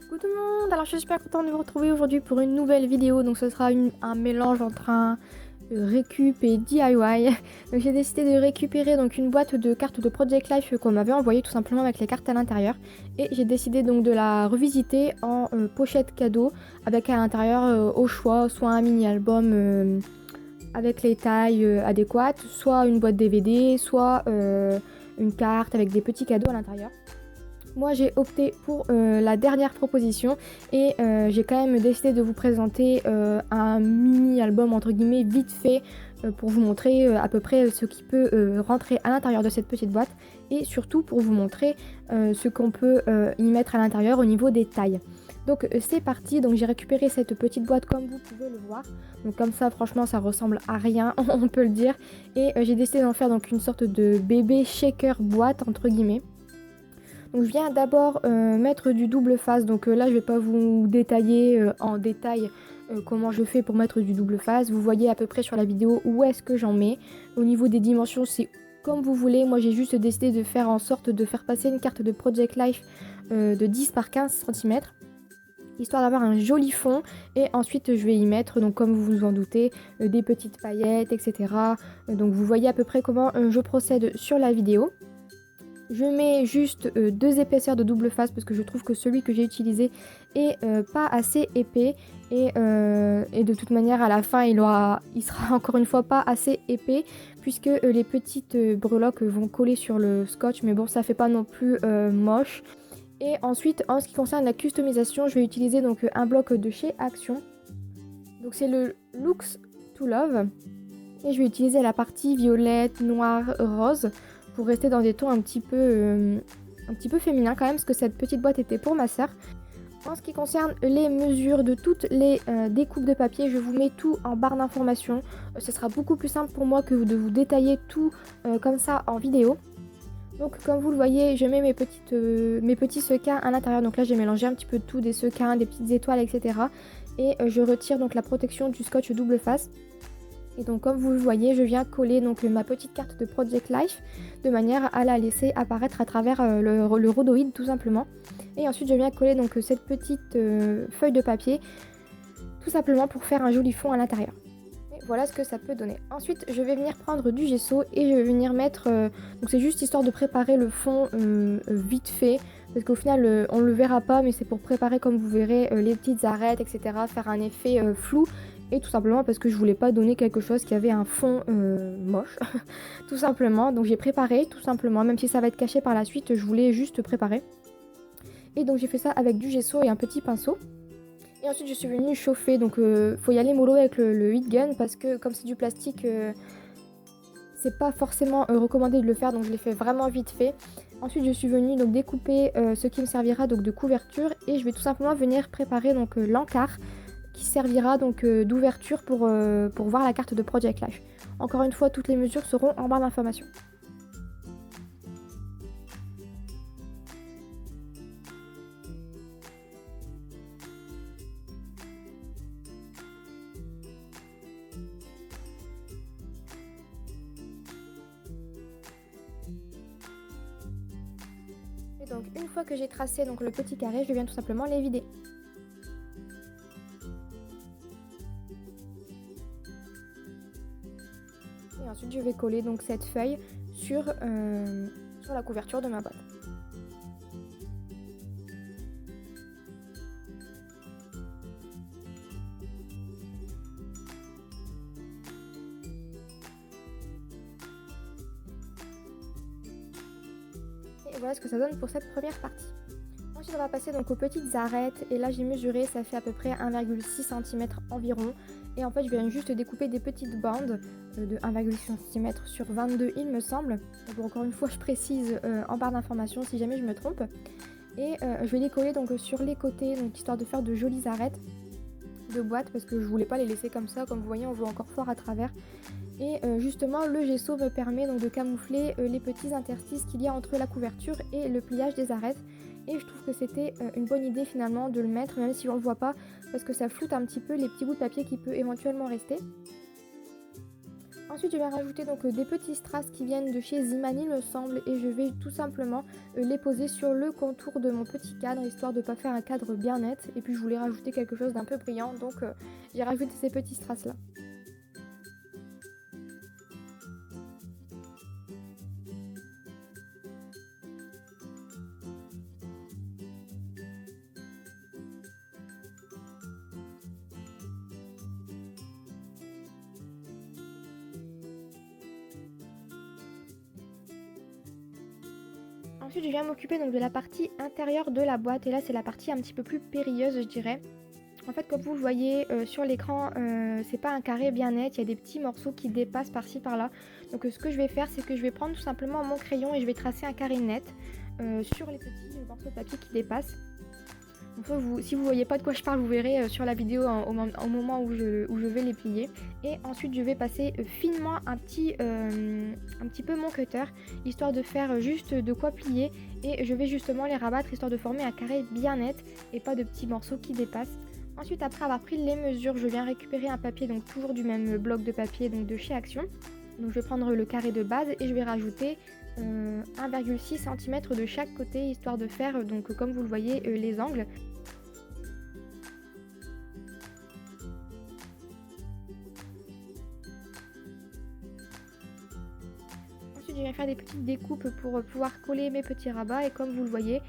Coucou tout le monde, alors je suis super contente de vous retrouver aujourd'hui pour une nouvelle vidéo. Donc ce sera un mélange entre un récup et DIY. Donc j'ai décidé de récupérer donc une boîte de cartes de Project Life qu'on m'avait envoyée tout simplement avec les cartes à l'intérieur. Et j'ai décidé donc de la revisiter en pochette cadeau avec à l'intérieur au choix soit un mini album avec les tailles adéquates, soit une boîte DVD, soit une carte avec des petits cadeaux à l'intérieur. Moi j'ai opté pour la dernière proposition et j'ai quand même décidé de vous présenter un mini album entre guillemets vite fait pour vous montrer à peu près ce qui peut rentrer à l'intérieur de cette petite boîte et surtout pour vous montrer ce qu'on peut y mettre à l'intérieur au niveau des tailles. Donc c'est parti, donc j'ai récupéré cette petite boîte comme vous pouvez le voir. Donc comme ça franchement ça ressemble à rien on peut le dire. Et j'ai décidé d'en faire donc une sorte de bébé shaker boîte entre guillemets. Donc je viens d'abord mettre du double face, donc là je vais pas vous détailler en détail comment je fais pour mettre du double face. Vous voyez à peu près sur la vidéo où est-ce que j'en mets. Au niveau des dimensions c'est comme vous voulez, moi j'ai juste décidé de faire en sorte de faire passer une carte de Project Life de 10 par 15 cm. Histoire d'avoir un joli fond et ensuite je vais y mettre, donc comme vous vous en doutez, des petites paillettes etc. Donc vous voyez à peu près comment je procède sur la vidéo. Je mets juste deux épaisseurs de double face parce que je trouve que celui que j'ai utilisé est pas assez épais et de toute manière à la fin il sera encore une fois pas assez épais puisque les petites breloques vont coller sur le scotch, mais bon ça fait pas non plus moche. Et ensuite en ce qui concerne la customisation, je vais utiliser donc un bloc de chez Action, donc c'est le Looks to Love et je vais utiliser la partie violette, noir, rose pour rester dans des tons un petit peu féminins quand même, parce que cette petite boîte était pour ma sœur. En ce qui concerne les mesures de toutes les découpes de papier, je vous mets tout en barre d'informations. Ce sera beaucoup plus simple pour moi que de vous détailler tout comme ça en vidéo. Donc comme vous le voyez, je mets mes petits sequins à l'intérieur. Donc là j'ai mélangé un petit peu de tout, des sequins, des petites étoiles, etc. Et je retire donc la protection du scotch double face. Et donc comme vous le voyez, je viens coller donc ma petite carte de Project Life de manière à la laisser apparaître à travers le rhodoïde tout simplement. Et ensuite je viens coller donc cette petite feuille de papier tout simplement pour faire un joli fond à l'intérieur. Et voilà ce que ça peut donner. Ensuite je vais venir prendre du gesso et je vais venir mettre, donc c'est juste histoire de préparer le fond vite fait. Parce qu'au final on le verra pas, mais c'est pour préparer comme vous verrez les petites arêtes etc. Faire un effet flou. Et tout simplement parce que je voulais pas donner quelque chose qui avait un fond moche, tout simplement. Donc j'ai préparé, tout simplement, même si ça va être caché par la suite, je voulais juste préparer. Et donc j'ai fait ça avec du gesso et un petit pinceau. Et ensuite je suis venue chauffer, donc faut y aller mollo avec le heat gun parce que comme c'est du plastique, c'est pas forcément recommandé de le faire, donc je l'ai fait vraiment vite fait. Ensuite je suis venue donc découper ce qui me servira donc de couverture et je vais tout simplement venir préparer donc l'encart qui servira donc d'ouverture pour voir la carte de Project Life. Encore une fois, toutes les mesures seront en barre d'informations. Et donc une fois que j'ai tracé donc le petit carré, je viens tout simplement les vider. Et ensuite je vais coller donc cette feuille sur la couverture de ma boîte. Et voilà ce que ça donne pour cette première partie. Ensuite on va passer donc aux petites arêtes et là j'ai mesuré, ça fait à peu près 1,6 cm environ. Et en fait je viens juste découper des petites bandes de 1,6 cm sur 22 il me semble. Donc encore une fois je précise en barre d'informations si jamais je me trompe. Et je vais les coller donc sur les côtés, donc histoire de faire de jolies arêtes de boîte parce que je voulais pas les laisser comme ça, comme vous voyez on voit encore fort à travers. Et justement le gesso me permet donc de camoufler les petits interstices qu'il y a entre la couverture et le pliage des arêtes. Et je trouve que c'était une bonne idée finalement de le mettre même si on le voit pas parce que ça floute un petit peu les petits bouts de papier qui peut éventuellement rester. Ensuite, je vais rajouter donc des petits strass qui viennent de chez Ziman, il me semble, et je vais tout simplement les poser sur le contour de mon petit cadre, histoire de ne pas faire un cadre bien net. Et puis, je voulais rajouter quelque chose d'un peu brillant, donc j'ai rajouté ces petits strass là. Ensuite, je viens m'occuper donc de la partie intérieure de la boîte, et là c'est la partie un petit peu plus périlleuse, je dirais. En fait, comme vous le voyez sur l'écran, c'est pas un carré bien net, il y a des petits morceaux qui dépassent par-ci par-là. Donc ce que je vais faire, c'est que je vais prendre tout simplement mon crayon et je vais tracer un carré net sur les petits morceaux de papier qui dépassent. Donc, si vous voyez pas de quoi je parle, vous verrez sur la vidéo au moment où je vais les plier. Et ensuite, je vais passer finement un petit peu mon cutter, histoire de faire juste de quoi plier. Et je vais justement les rabattre, histoire de former un carré bien net et pas de petits morceaux qui dépassent. Ensuite, après avoir pris les mesures, je viens récupérer un papier, donc toujours du même bloc de papier, donc de chez Action. Donc je vais prendre le carré de base et je vais rajouter 1,6 cm de chaque côté, histoire de faire, donc comme vous le voyez, les angles. Ensuite, je vais faire des petites découpes pour pouvoir coller mes petits rabats, et comme vous le voyez,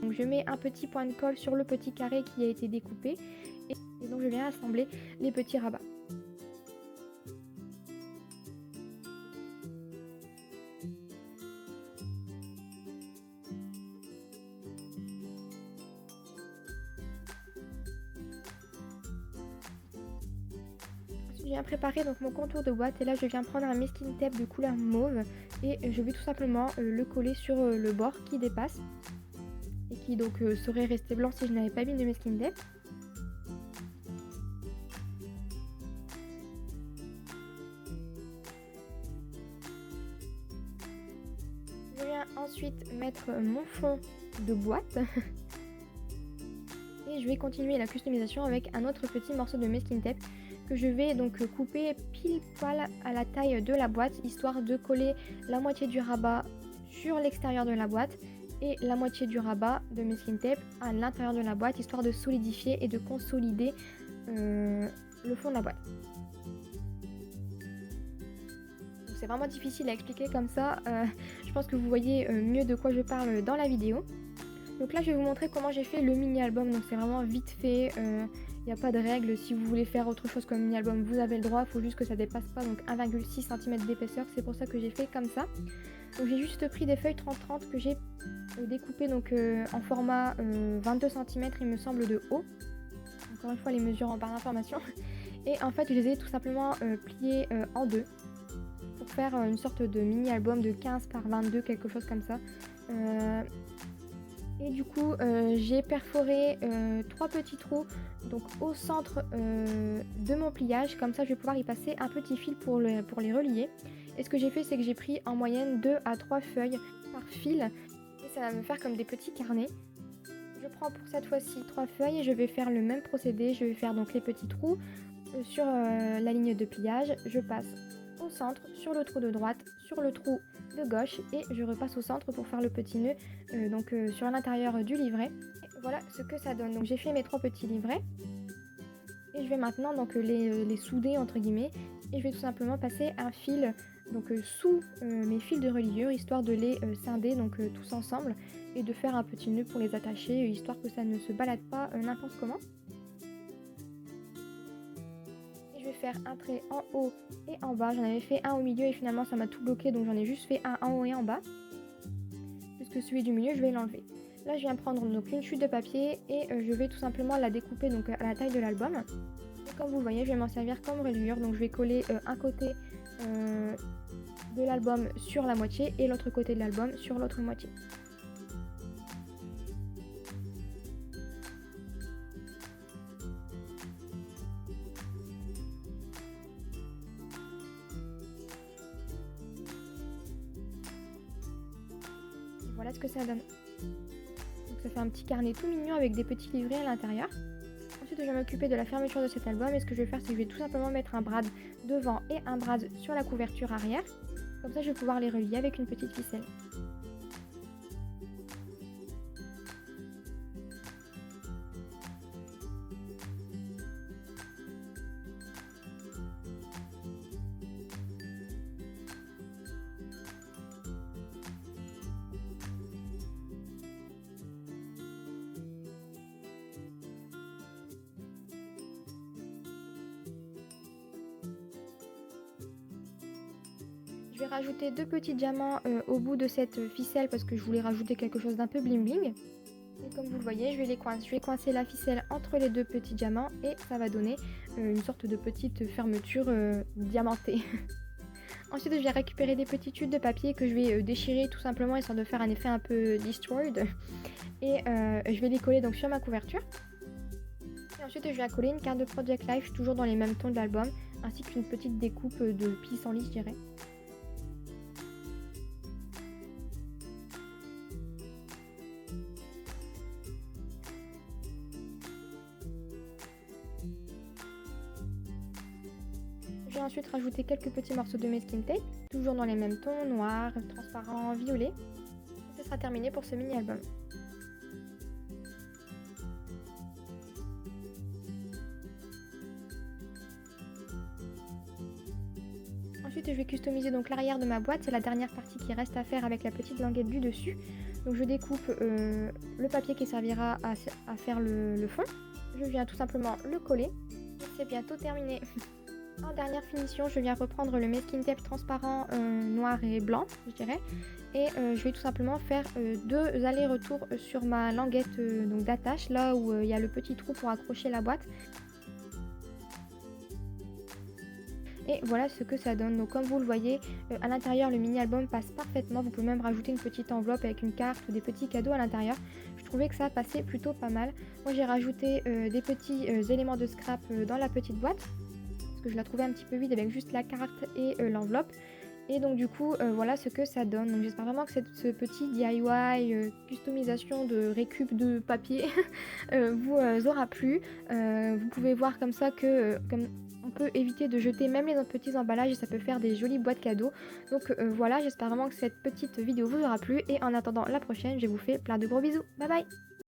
donc je mets un petit point de colle sur le petit carré qui a été découpé, et donc je viens assembler les petits rabats. Je viens préparer donc mon contour de boîte, et là je viens prendre un masking tape de couleur mauve et je vais tout simplement le coller sur le bord qui dépasse et qui donc serait resté blanc si je n'avais pas mis de masking tape. Je viens ensuite mettre mon fond de boîte et je vais continuer la customisation avec un autre petit morceau de masking tape que je vais donc couper pile poil à la taille de la boîte, histoire de coller la moitié du rabat sur l'extérieur de la boîte et la moitié du rabat de masking tape à l'intérieur de la boîte, histoire de solidifier et de consolider le fond de la boîte. C'est vraiment difficile à expliquer comme ça, je pense que vous voyez mieux de quoi je parle dans la vidéo. Donc là je vais vous montrer comment j'ai fait le mini album, donc c'est vraiment vite fait, il n'y a pas de règle. Si vous voulez faire autre chose comme mini album, vous avez le droit, il faut juste que ça dépasse pas donc 1,6 cm d'épaisseur, c'est pour ça que j'ai fait comme ça. Donc j'ai juste pris des feuilles 30-30 que j'ai découpées donc en format 22 cm il me semble de haut. Encore une fois les mesures en barre d'information. Et en fait je les ai tout simplement pliées en deux pour faire une sorte de mini album de 15 par 22, quelque chose comme ça. Et du coup j'ai perforé 3 petits trous donc au centre de mon pliage, comme ça je vais pouvoir y passer un petit fil pour les relier. Et ce que j'ai fait, c'est que j'ai pris en moyenne 2 à 3 feuilles par fil et ça va me faire comme des petits carnets. Je prends pour cette fois-ci 3 feuilles et je vais faire le même procédé. Je vais faire donc les petits trous sur la ligne de pliage, je passe au centre, sur le trou de droite, sur le trou de gauche et je repasse au centre pour faire le petit nœud sur l'intérieur du livret. Et voilà ce que ça donne. Donc j'ai fait mes 3 petits livrets et je vais maintenant donc les souder entre guillemets, et je vais tout simplement passer un fil donc sous mes fils de reliure, histoire de les scinder donc tous ensemble et de faire un petit nœud pour les attacher, histoire que ça ne se balade pas n'importe comment. Je vais faire un trait en haut et en bas. J'en avais fait un au milieu et finalement ça m'a tout bloqué, donc j'en ai juste fait un en haut et en bas, puisque celui du milieu je vais l'enlever. Là je viens prendre donc une chute de papier et je vais tout simplement la découper donc à la taille de l'album. Et comme vous voyez, je vais m'en servir comme reliure, donc je vais coller un côté de l'album sur la moitié et l'autre côté de l'album sur l'autre moitié. Voilà ce que ça donne. Donc Ça fait un petit carnet tout mignon avec des petits livrets à l'intérieur. Ensuite, je vais m'occuper de la fermeture de cet album et ce que je vais faire, c'est que je vais tout simplement mettre un brad devant et un brad sur la couverture arrière. Comme ça, je vais pouvoir les relier avec une petite ficelle. Je vais rajouter 2 petits diamants au bout de cette ficelle parce que je voulais rajouter quelque chose d'un peu bling bling. Et comme vous le voyez, je vais coincer la ficelle entre les 2 petits diamants et ça va donner une sorte de petite fermeture diamantée. Ensuite, je vais récupérer des petits tubes de papier que je vais déchirer tout simplement histoire de faire un effet un peu destroyed. Et je vais les coller donc sur ma couverture. Et ensuite, je vais coller une carte de Project Life toujours dans les mêmes tons de l'album ainsi qu'une petite découpe de pissenlit, je dirais. Je vais ensuite rajouter quelques petits morceaux de masking tape, toujours dans les mêmes tons, noir, transparent, violet. Et ce sera terminé pour ce mini-album. Ensuite, je vais customiser donc l'arrière de ma boîte, c'est la dernière partie qui reste à faire avec la petite languette du dessus. Donc je découpe le papier qui servira à faire le fond. Je viens tout simplement le coller. C'est bientôt terminé. En dernière finition, je viens reprendre le masking tape transparent noir et blanc, je dirais. Et je vais tout simplement faire 2 allers-retours sur ma languette donc d'attache, là où il y a le petit trou pour accrocher la boîte. Et voilà ce que ça donne. Donc comme vous le voyez, à l'intérieur le mini-album passe parfaitement. Vous pouvez même rajouter une petite enveloppe avec une carte ou des petits cadeaux à l'intérieur. Je trouvais que ça passait plutôt pas mal. Moi j'ai rajouté des petits éléments de scrap dans la petite boîte. Que je la trouvais un petit peu vide avec juste la carte et l'enveloppe. Et donc du coup voilà ce que ça donne. Donc j'espère vraiment que ce petit DIY customisation de récup de papier vous aura plu. Vous pouvez voir comme ça que comme on peut éviter de jeter même les petits emballages et ça peut faire des jolies boîtes cadeaux. Donc voilà, j'espère vraiment que cette petite vidéo vous aura plu et en attendant la prochaine, je vous fais plein de gros bisous. Bye bye.